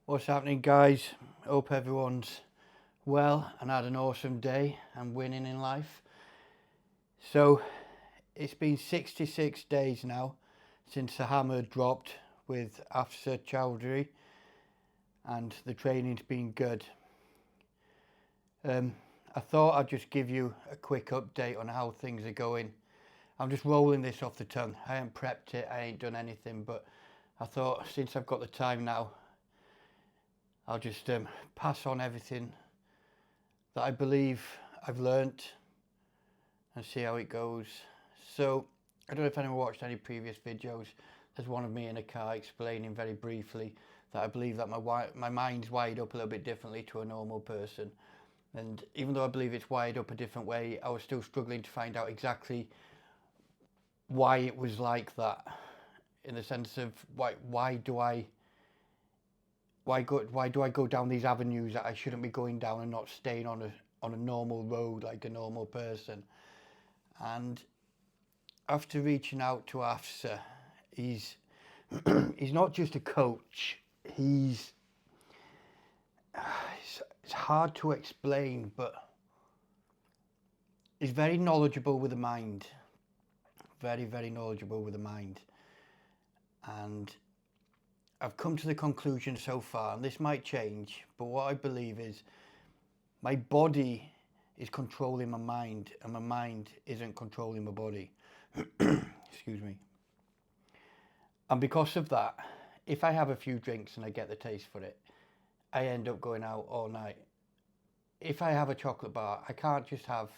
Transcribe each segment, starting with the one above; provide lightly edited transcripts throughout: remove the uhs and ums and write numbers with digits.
What's happening, guys? Hope everyone's well and had an awesome day and winning in life. So it's been 66 days now since the hammer dropped with Afsar Chowdhury, and the training's been good. I thought I'd just give you a quick update on how things are going. I'm just rolling this off the tongue. I ain't prepped it, I ain't done anything, but I thought since I've got the time now, I'll just pass on everything that I believe I've learnt and see how it goes. So, I don't know if anyone watched any previous videos. There's one of me in a car explaining very briefly that I believe that my mind's wired up a little bit differently to a normal person. And even though I believe it's wired up a different way, I was still struggling to find out exactly why it was like that. In the sense of why do I go down these avenues that I shouldn't be going down and not staying on a normal road like a normal person? And after reaching out to Afsar, he's not just a coach. It's hard to explain, but he's very knowledgeable with the mind. Very, very knowledgeable with the mind. And I've come to the conclusion so far, and this might change, but what I believe is my body is controlling my mind, and my mind isn't controlling my body. Excuse me. And because of that, if I have a few drinks and I get the taste for it, I end up going out all night. If I have a chocolate bar, I can't just have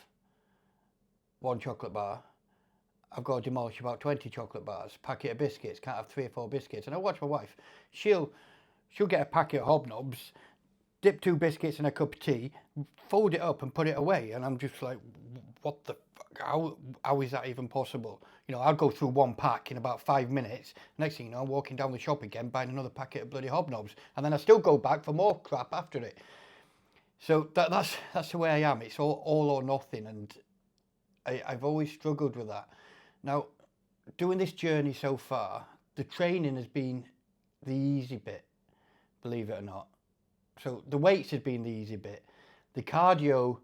one chocolate bar. I've got to demolish about 20 chocolate bars, packet of biscuits, can't have 3 or 4 biscuits. And I watch my wife, she'll get a packet of Hobnobs, dip 2 biscuits in a cup of tea, fold it up and put it away. And I'm just like, what the fuck, how is that even possible? You know, I'll go through 1 pack in about 5 minutes. Next thing you know, I'm walking down the shop again, buying another packet of bloody Hobnobs. And then I still go back for more crap after it. So that's the way I am. It's all or nothing. And I've always struggled with that. Now, doing this journey so far, the training has been the easy bit, believe it or not. So the weights has been the easy bit. The cardio,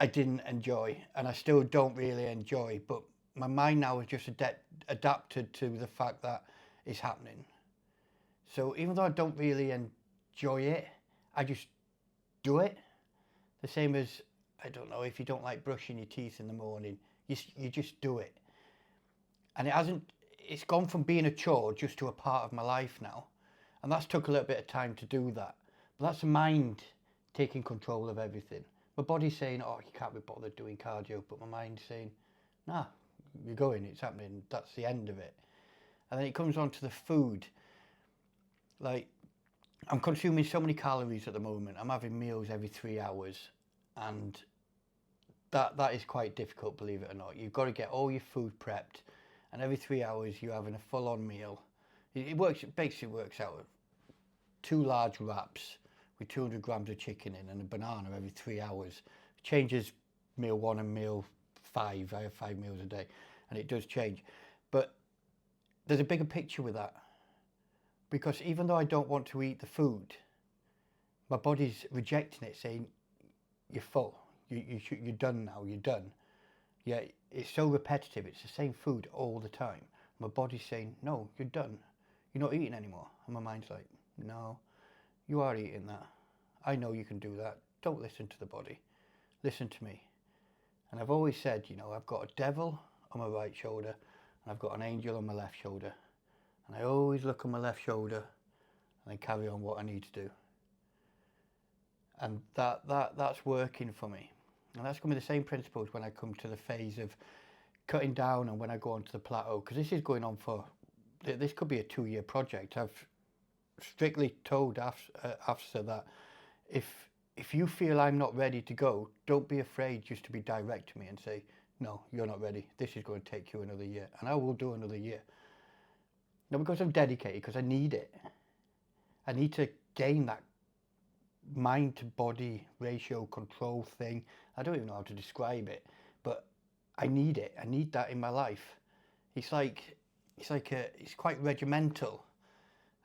I didn't enjoy, and I still don't really enjoy, but my mind now has just adapted to the fact that it's happening. So even though I don't really enjoy it, I just do it. The same as, I don't know, if you don't like brushing your teeth in the morning, you just do it. And it's gone from being a chore just to a part of my life now. And that's took a little bit of time to do that. But that's the mind taking control of everything. My body's saying, oh, you can't be bothered doing cardio. But my mind's saying, nah, you're going, it's happening. That's the end of it. And then it comes on to the food. Like, I'm consuming so many calories at the moment. I'm having meals every 3 hours. And that is quite difficult, believe it or not. You've got to get all your food prepped, and every 3 hours you're having a full-on meal. It basically works out 2 large wraps with 200 grams of chicken in and a banana every 3 hours. It changes meal 1 and meal 5. I have 5 meals a day, and it does change. But there's a bigger picture with that, because even though I don't want to eat the food, my body's rejecting it, saying, you're full. You're done now, you're done. Yeah, it's so repetitive, it's the same food all the time. My body's saying, no, you're done. You're not eating anymore. And my mind's like, no, you are eating that. I know you can do that. Don't listen to the body. Listen to me. And I've always said, you know, I've got a devil on my right shoulder and I've got an angel on my left shoulder. And I always look on my left shoulder and then carry on what I need to do. And that's working for me. And that's going to be the same principles when I come to the phase of cutting down and when I go onto the plateau. Because this is going on this could be a 2-year project. I've strictly told Afsar that if you feel I'm not ready to go, don't be afraid just to be direct to me and say, no, you're not ready. This is going to take you another year. And I will do another year. Not because I'm dedicated, because I need it. I need to gain that mind to body ratio control thing. I don't even know how to describe it, but I need it. I need that in my life. It's quite regimental.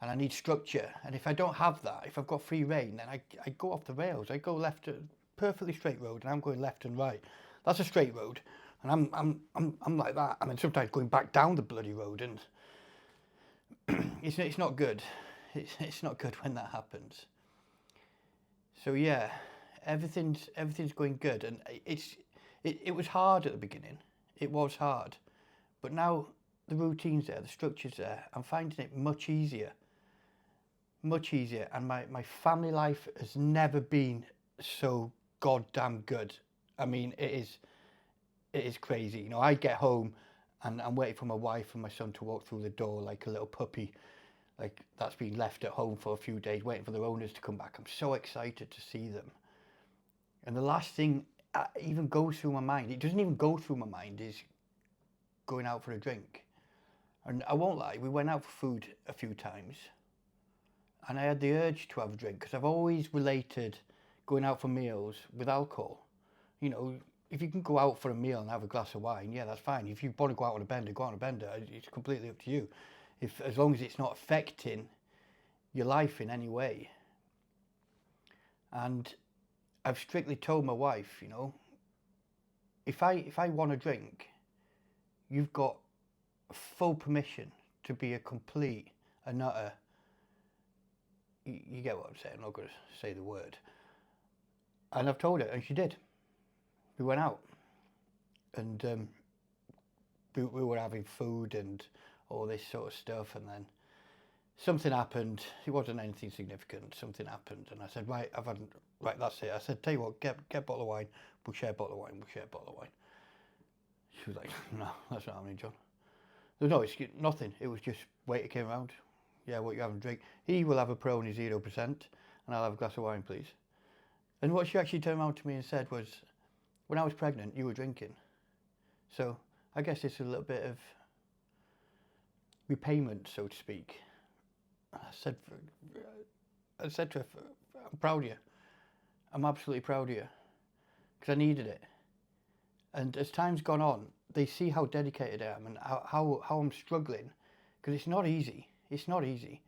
and I need structure. And if I don't have that, if I've got free rein, then I go off the rails. I go left, perfectly straight road, and I'm going left and right. That's a straight road, and I'm like that. I mean, sometimes going back down the bloody road, and it's not good. It's not good when that happens. So yeah, everything's going good, and it was hard at the beginning. It was hard, but now the routine's there, the structure's there. I'm finding it much easier, and my family life has never been so goddamn good. I mean, it is crazy. You know, I get home and I'm waiting for my wife and my son to walk through the door like a little puppy, like that's been left at home for a few days, waiting for their owners to come back. I'm so excited to see them. And the last thing even goes through my mind, it doesn't even go through my mind, is going out for a drink. And I won't lie, we went out for food a few times, and I had the urge to have a drink, because I've always related going out for meals with alcohol. You know, if you can go out for a meal and have a glass of wine, yeah, that's fine. If you want to go out on a bender, go out on a bender. It's completely up to you. As long as it's not affecting your life in any way. And I've strictly told my wife, you know, if I want a drink, you've got full permission to be a complete and utter. You get what I'm saying? I'm not going to say the word. And I've told her, and she did. We went out, and we were having food and all this sort of stuff, and then something happened. It wasn't anything significant. Something happened, and I said, right, that's it. I said, tell you what, get a bottle of wine. We'll share a bottle of wine. We'll share a bottle of wine. She was like, no, that's not happening, John. No, it's nothing. It was just waiter came around. Yeah, what you having to drink? He will have a Peroni 0%, and I'll have a glass of wine, please. And what she actually turned around to me and said was, when I was pregnant, you were drinking. So I guess it's a little bit of repayment, so to speak. I said to her, I'm proud of you. I'm absolutely proud of you, because I needed it. And as time's gone on, they see how dedicated I am and how I'm struggling, because it's not easy. It's not easy.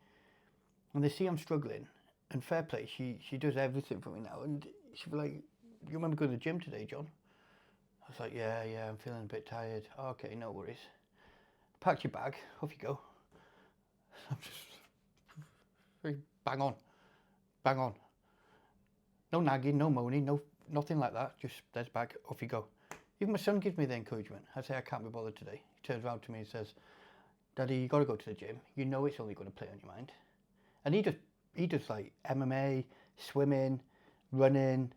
And they see I'm struggling, and fair play, she does everything for me now. And she'll be like, you remember going to the gym today, John? I was like, yeah, I'm feeling a bit tired. Oh, okay, no worries. Pack your bag, off you go. I'm just bang on. No nagging, no moaning, nothing like that. Just there's bag, off you go. Even my son gives me the encouragement. I say I can't be bothered today. He turns around to me and says, Daddy, you got to go to the gym. You know it's only going to play on your mind. And he does like MMA, swimming, running,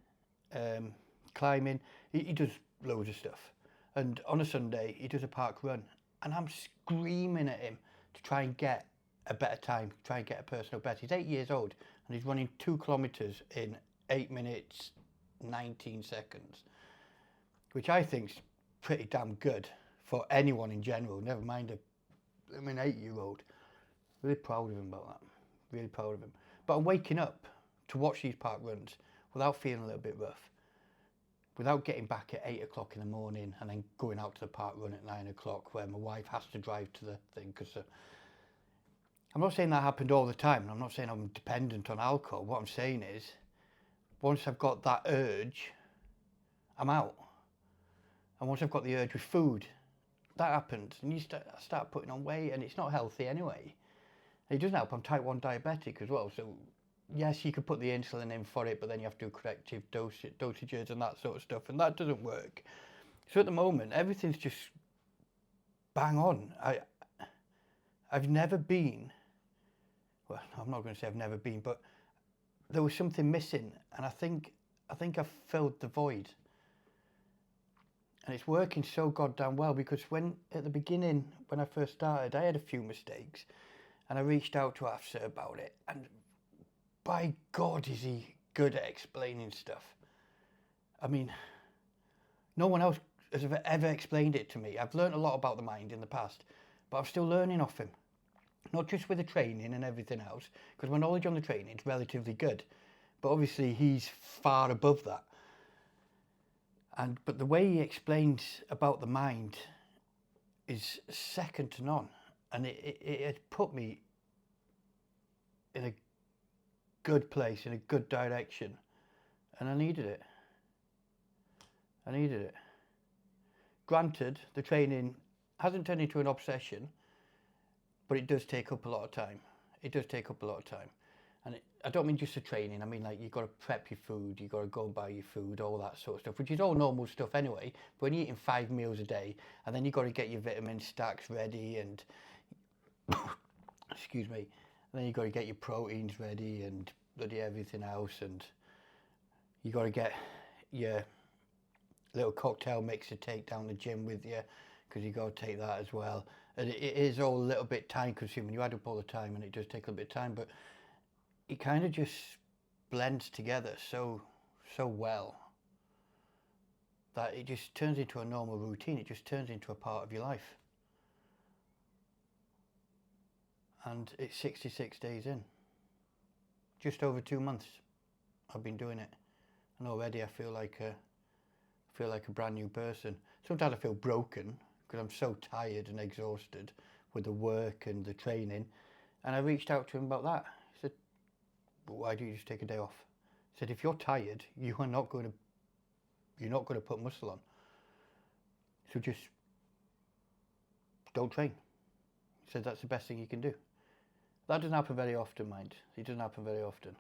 climbing. He does loads of stuff. And on a Sunday, he does a park run. And I'm screaming at him to try and get a better time, try and get a personal best. He's 8 years old, and he's running 2 kilometres in 8 minutes, 19 seconds, which I think's pretty damn good for anyone in general, never mind an 8-year-old. Really proud of him about that. Really proud of him. But I'm waking up to watch these park runs without feeling a little bit rough, without getting back at 8 o'clock in the morning and then going out to the park run at 9 o'clock where my wife has to drive to the thing. Because I'm not saying that happened all the time, and I'm not saying I'm dependent on alcohol. What I'm saying is, once I've got that urge, I'm out. And once I've got the urge with food, that happens, and I start putting on weight, and it's not healthy anyway. It doesn't help. I'm type 1 diabetic as well, so yes, you could put the insulin in for it, but then you have to do corrective dosages and that sort of stuff, and that doesn't work. So at the moment, everything's just bang on. I've never been, well, I'm not going to say I've never been, but there was something missing, and I think I've filled the void. And it's working so goddamn well, because at the beginning, when I first started, I had a few mistakes, and I reached out to Afsa about it, and by God, is he good at explaining stuff. I mean, no one else has ever explained it to me. I've learned a lot about the mind in the past, but I'm still learning off him. Not just with the training and everything else, because my knowledge on the training is relatively good, but obviously he's far above that. But the way he explains about the mind is second to none, and it put me in a good place, in a good direction, and I needed it. I needed it. Granted, the training hasn't turned into an obsession, but it does take up a lot of time. It does take up a lot of time. And I don't mean just the training, I mean like you've got to prep your food, you've got to go and buy your food, all that sort of stuff, which is all normal stuff anyway. But when you're eating 5 meals a day, and then you've got to get your vitamin stacks ready and, excuse me, and then you've got to get your proteins ready and bloody everything else, and you've got to get your little cocktail mix to take down the gym with you, because you've got to take that as well. And it is all a little bit time consuming. You add up all the time and it does take a little bit of time, but it kind of just blends together so well that it just turns into a normal routine. It just turns into a part of your life. And it's 66 days in. Just over 2 months I've been doing it. And already I feel like a brand new person. Sometimes I feel broken because I'm so tired and exhausted with the work and the training. And I reached out to him about that. He said, why do you just take a day off? He said, if you're tired, you're not going to put muscle on. So just don't train. He said, that's the best thing you can do. That doesn't happen very often, mind. It doesn't happen very often.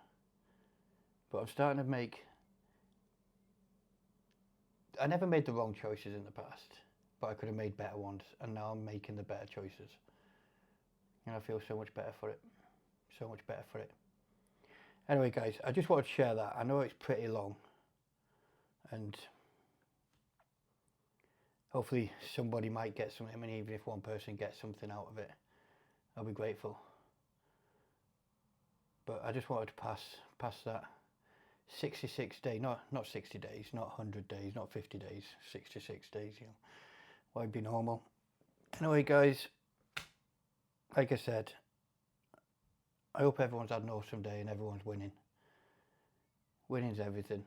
But I'm starting to make... I never made the wrong choices in the past, but I could have made better ones, and now I'm making the better choices. And I feel so much better for it. So much better for it. Anyway, guys, I just wanted to share that. I know it's pretty long, and hopefully somebody might get something. I mean, even if one person gets something out of it, I'll be grateful. But I just wanted to pass that 66 day, not 60 days, not 100 days, not 50 days, 66 days, you know. Why be normal? Anyway, guys, like I said, I hope everyone's had an awesome day and everyone's winning. Winning's everything.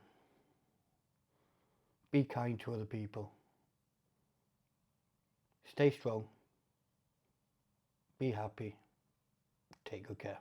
Be kind to other people. Stay strong. Be happy. Take good care.